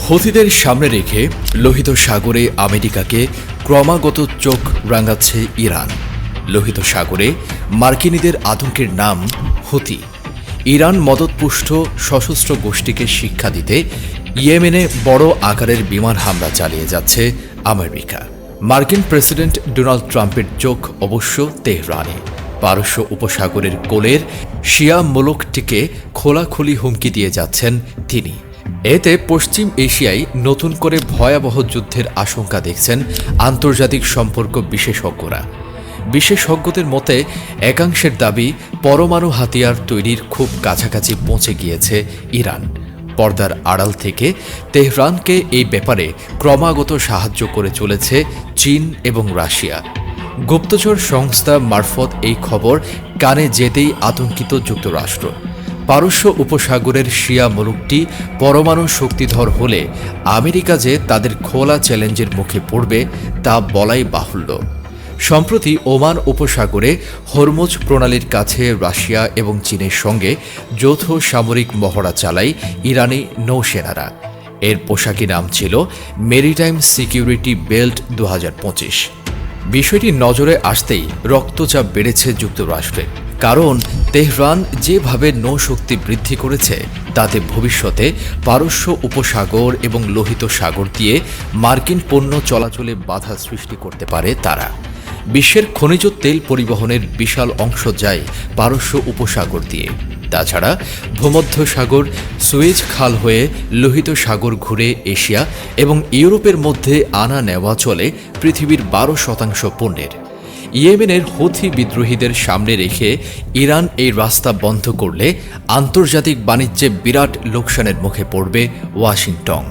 হুথিদের সামনে রেখে লোহিত সাগরে আমেরিকাকে ক্রমাগত চোখ রাঙাচ্ছে ইরান। লোহিত সাগরে মার্কিনীদের আতঙ্কের নাম হুথি। ইরান মদতপুষ্ট সশস্ত্র গোষ্ঠীকে শিক্ষা দিতে ইয়েমেনে বড় আকারের বিমান হামলা চালিয়ে যাচ্ছে আমেরিকা। মার্কিন প্রেসিডেন্ট ডোনাল্ড ট্রাম্পের চোখ অবশ্য তেহরানে। পারস্য উপসাগরের কোলের শিয়া মুলুকটিকে খোলাখুলি হুমকি দিয়ে যাচ্ছেন তিনি। এতে পশ্চিম এশিয়ায় নতুন করে ভয়াবহ যুদ্ধের আশঙ্কা দেখছেন আন্তর্জাতিক সম্পর্ক বিশেষজ্ঞরা। বিশেষজ্ঞদের মতে একাংশের দাবি পরমাণু হাতিয়ার তৈরির খুব কাছাকাছি পৌঁছে গিয়েছে ইরান। পর্দার আড়াল থেকে তেহরানকে এই ব্যাপারে ক্রমাগত সাহায্য করে চলেছে চীন এবং রাশিয়া। গুপ্তচর সংস্থা মারফত এই খবর কানে যেতেই আতঙ্কিত যুক্তরাষ্ট্র। পারস্য উপসাগরের শিয়া মুলুকটি পরমাণু শক্তিধর হলে আমেরিকা যে তাদের খোলা চ্যালেঞ্জের মুখে পড়বে তা বলাই বাহুল্য। সম্প্রতি ওমান উপসাগরে হরমুজ প্রণালীর কাছে রাশিয়া এবং চীনের সঙ্গে যৌথ সামরিক মহড়া চালায় ইরানি নৌসেনারা। এর পোশাকি নাম ছিল মেরিটাইম সিকিউরিটি বেল্ট 2025। বিষয়টি নজরে আসতেই রক্তচাপ বেড়েছে যুক্তরাষ্ট্রে। কারণ তেহরান যেভাবে নৌশক্তি বৃদ্ধি করেছে তাতে ভবিষ্যতে পারস্য উপসাগর এবং লোহিত সাগর দিয়ে মার্কিন পণ্য চলাচলে বাধা সৃষ্টি করতে পারে তারা। বিশ্বের খনিজ তেল পরিবহনের বিশাল অংশ যায় পারস্য উপসাগর দিয়ে। তাছাড়া ভূমধ্যসাগর সুয়েজ খাল হয়ে লোহিত সাগর ঘুরে এশিয়া এবং ইউরোপের মধ্যে আনা নেওয়া চলে পৃথিবীর 12% পণ্যের। ইয়েমেনের হুথি বিদ্রোহীদের সামনে রেখে ইরান এই রাস্তা বন্ধ করলে আন্তর্জাতিক বাণিজ্যে বিরাট লোকসানের মুখে পড়বে ওয়াশিংটন।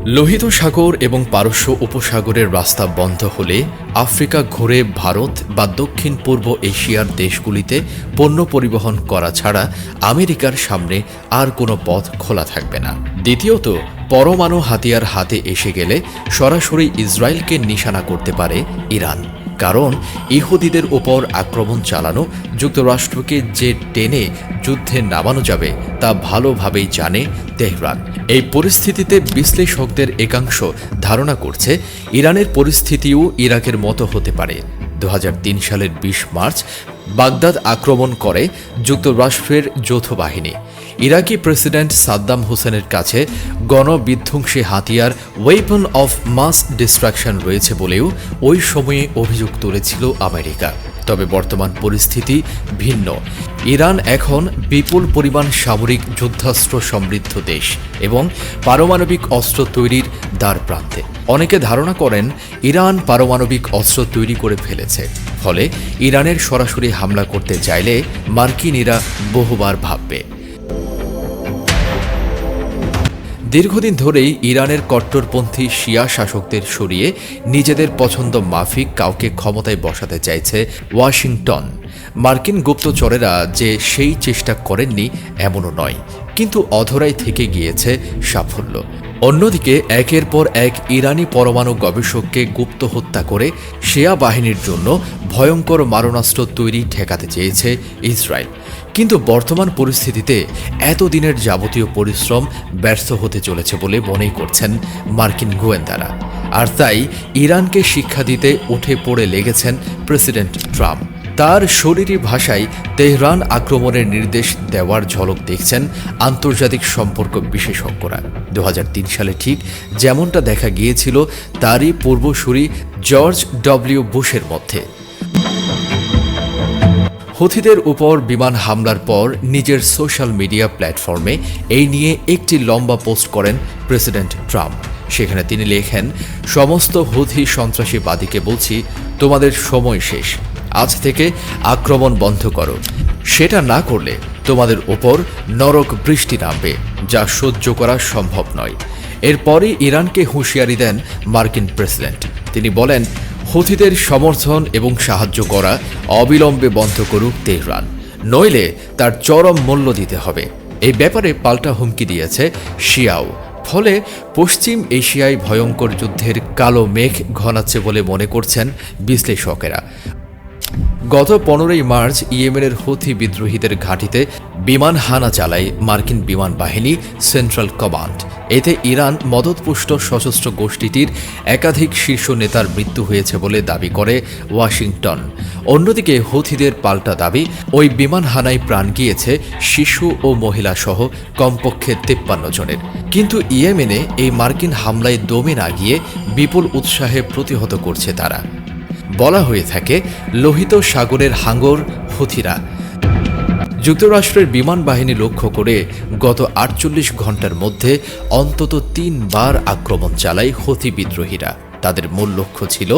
লোহিত সাগর এবং পারস্য উপসাগরের রাস্তা বন্ধ হলে আফ্রিকা ঘুরে ভারত বা দক্ষিণ পূর্ব এশিয়ার দেশগুলিতে পণ্য পরিবহন করা ছাড়া আমেরিকার সামনে আর কোনো পথ খোলা থাকবে না। দ্বিতীয়ত, পরমাণু হাতিয়ার হাতে এসে গেলে সরাসরি ইসরায়েলকে নিশানা করতে পারে ইরান। কারণ ইহুদিদের ওপর আক্রমণ চালানো যুক্তরাষ্ট্রকে যে টেনে যুদ্ধে নামানো যাবে তা ভালোভাবেই জানে তেহরান। এই পরিস্থিতিতে বিশ্লেষকদের একাংশ ধারণা করছে ইরানের পরিস্থিতিও ইরাকের মতো হতে পারে। 2003 সালের 20 মার্চ বাগদাদ আক্রমণ করে যুক্তরাষ্ট্রের যৌথ বাহিনী। ইরাকি প্রেসিডেন্ট সাদ্দাম হোসেনের কাছে গণবিধ্বংসী হাতিয়ার ওয়েপন অফ মাস ডিস্ট্রাকশন রয়েছে বলেও ওই সময়ে অভিযোগ তুলেছিল আমেরিকা। তবে বর্তমান পরিস্থিতি ভিন্ন। ইরান এখন বিপুল পরিমাণ সামরিক যুদ্ধাস্ত্র সমৃদ্ধ দেশ এবং পারমাণবিক অস্ত্র তৈরির দ্বার প্রান্তে। অনেকে ধারণা করেন ইরান পারমাণবিক অস্ত্র তৈরি করে ফেলেছে। ফলে ইরানের সরাসরি হামলা করতে চাইলে মার্কিনীরা বহুবার ভাববে। দীর্ঘদিন ধরেই ইরানের কট্টরপন্থী শিয়া শাসকদের সরিয়ে নিজেদের পছন্দ মাফিক কাউকে ক্ষমতায় বসাতে চাইছে ওয়াশিংটন। মার্কিন গুপ্তচরেরা যে সেই চেষ্টা করেননি এমনও নয়, কিন্তু অধরাই থেকে গিয়েছে সাফল্য। অন্যদিকে একের পর এক ইরানি পরমাণু গবেষককে গুপ্ত হত্যা করে শিয়া বাহিনীর জন্য ভয়ঙ্কর মারণাস্ত্র তৈরি ঠেকাতে চেয়েছে ইসরায়েল। কিন্তু বর্তমান পরিস্থিতিতে এতদিনের যাবতীয় পরিশ্রম ব্যর্থ হতে চলেছে বলে মনে করছেন মার্কিন গোয়েন্দারা। আর তাই ইরানকে শিক্ষা দিতে উঠে পড়ে লেগেছেন প্রেসিডেন্ট ট্রাম্প। তার শরীরী ভাষায় তেহরান আক্রমণের নির্দেশ দেওয়ার ঝলক দেখছেন আন্তর্জাতিক সম্পর্ক বিশেষজ্ঞরা। 2003 সালে ঠিক যেমনটা দেখা গিয়েছিল তারই পূর্বসূরি জর্জ ডব্লিউ বুশের মধ্যে। হুথিদের উপর বিমান হামলার পর নিজের সোশ্যাল মিডিয়া প্ল্যাটফর্মে এই নিয়ে একটি লম্বা পোস্ট করেন প্রেসিডেন্ট ট্রাম্প। সেখানে তিনি লেখেন, সমস্ত হুথি সন্ত্রাসীবাদীকে বলছি, তোমাদের সময় শেষ। আজ থেকে আক্রমণ বন্ধ করো। সেটা না করলে তোমাদের ওপর নরক বৃষ্টি নামবে, যা সহ্য করা সম্ভব নয়। এরপরই ইরানকে হুঁশিয়ারি দেন মার্কিন প্রেসিডেন্ট। তিনি বলেন, হুথিদের সমর্থন এবং সাহায্য করা অবিলম্বে বন্ধ করুক তেহরান, নইলে তার চরম মূল্য দিতে হবে। এই ব্যাপারে পাল্টা হুমকি দিয়েছে শিয়াও। ফলে পশ্চিম এশিয়ায় ভয়ঙ্কর যুদ্ধের কালো মেঘ ঘনাচ্ছে বলে মনে করছেন বিশ্লেষকেরা। গত 15ই মার্চ ইয়েমেনের হুথি বিদ্রোহীদের ঘাঁটিতে বিমান হানা চালায় মার্কিন বিমান বাহিনী সেন্ট্রাল কমান্ড। এতে ইরান মদতপুষ্ট সশস্ত্র গোষ্ঠীটির একাধিক শীর্ষ নেতার মৃত্যু হয়েছে বলে দাবি করে ওয়াশিংটন। অন্যদিকে হুথিদের পাল্টা দাবি, ওই বিমান হানায় প্রাণ গিয়েছে শিশু ও মহিলা সহ কমপক্ষে 53 জনের। কিন্তু ইয়েমেনে এই মার্কিন হামলায় দমে না গিয়ে বিপুল উৎসাহে প্রতিহত করছে তারা। বলা হয়ে থাকে, লোহিত সাগরের হাঙ্গর হুথিরা। যুক্তরাষ্ট্রের বিমান বাহিনী লক্ষ্য করে গত 48 ঘণ্টার মধ্যে অন্তত 3 বার আক্রমণ চালায় হুথি বিদ্রোহীরা। তাদের মূল লক্ষ্য ছিল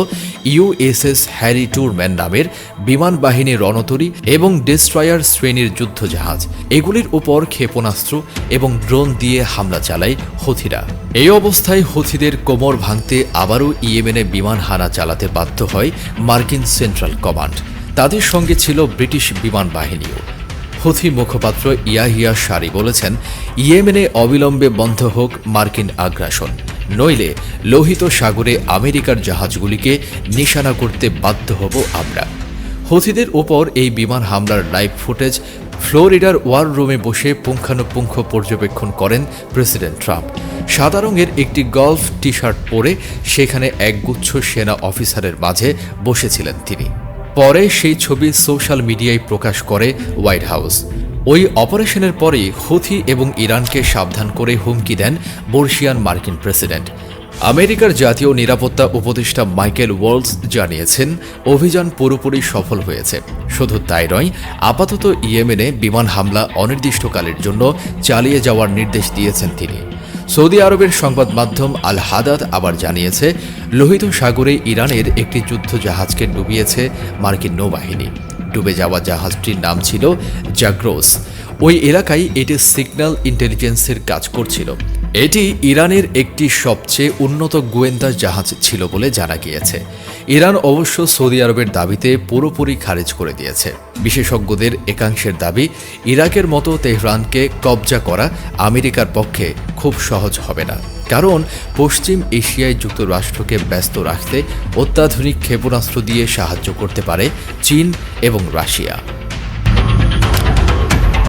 ইউএসএস হ্যারি ট্রুম্যান নামের বিমান বাহিনীর রণতরী এবং ডেস্ট্রয়ার শ্রেণীর যুদ্ধজাহাজ। এগুলির উপর ক্ষেপণাস্ত্র এবং ড্রোন দিয়ে হামলা চালায় হুথিরা। এই অবস্থায় হুথিদের কোমর ভাঙতে আবারও ইয়েমেনে বিমান হানা চালাতে বাধ্য হয় মার্কিন সেন্ট্রাল কমান্ড। তাদের সঙ্গে ছিল ব্রিটিশ বিমান বাহিনীও। হুথি মুখপাত্র ইয়াহিয়া সারি বলেছেন, ইয়েমেনে অবিলম্বে বন্ধ হোক মার্কিন আগ্রাসন, নইলে লোহিত সাগরে আমেরিকার জাহাজগুলিকে নিশানা করতে বাধ্য হব আমরা। হুথিদের ওপর এই বিমান হামলার লাইভ ফুটেজ ফ্লোরিডার ওয়ার রুমে বসে পুঙ্খানুপুঙ্খ পর্যবেক্ষণ করেন প্রেসিডেন্ট ট্রাম্প। সাদা রঙের একটি গলফ টি শার্ট পরে সেখানে একগুচ্ছ সেনা অফিসারের মাঝে বসেছিলেন তিনি। পরে সেই ছবি সোশ্যাল মিডিয়ায় প্রকাশ করে হোয়াইট হাউস। ওই অপারেশনের পরেই হুথি এবং ইরানকে সাবধান করে হুমকি দেন বর্ষিয়ান মার্কিন প্রেসিডেন্ট। আমেরিকার জাতীয় নিরাপত্তা উপদেষ্টা মাইকেল ওয়ালস জানিয়েছেন, অভিযান পুরোপুরি সফল হয়েছে। শুধু তাই নয়, আপাতত ইয়েমেনে বিমান হামলা অনির্দিষ্টকালের জন্য চালিয়ে যাওয়ার নির্দেশ দিয়েছেন তিনি। সৌদি আরবের সংবাদ মাধ্যম আল হাদাদ আবার জানিয়েছে, লোহিত সাগরে ইরানের একটি যুদ্ধজাহাজকে ডুবিয়েছে মার্কিন নৌবাহিনী। ডুবে যাওয়া জাহাজটির নাম ছিল জাগ্রোস। ওই এলাকায় এটি সিগন্যাল ইন্টেলিজেন্সের কাজ করছিল। এটি ইরানের একটি সবচেয়ে উন্নত গোয়েন্দা জাহাজ ছিল বলে জানা গিয়েছে। ইরান অবশ্য সৌদি আরবের দাবিতে পুরোপুরি খারিজ করে দিয়েছে। বিশেষজ্ঞদের একাংশের দাবি, ইরাকের মতো তেহরানকে কবজা করা আমেরিকার পক্ষে খুব সহজ হবে না, কারণ পশ্চিম এশিয়ায় যুক্তরাষ্ট্রকে ব্যস্ত রাখতে অত্যাধুনিক ক্ষেপণাস্ত্র দিয়ে সাহায্য করতে পারে চীন এবং রাশিয়া।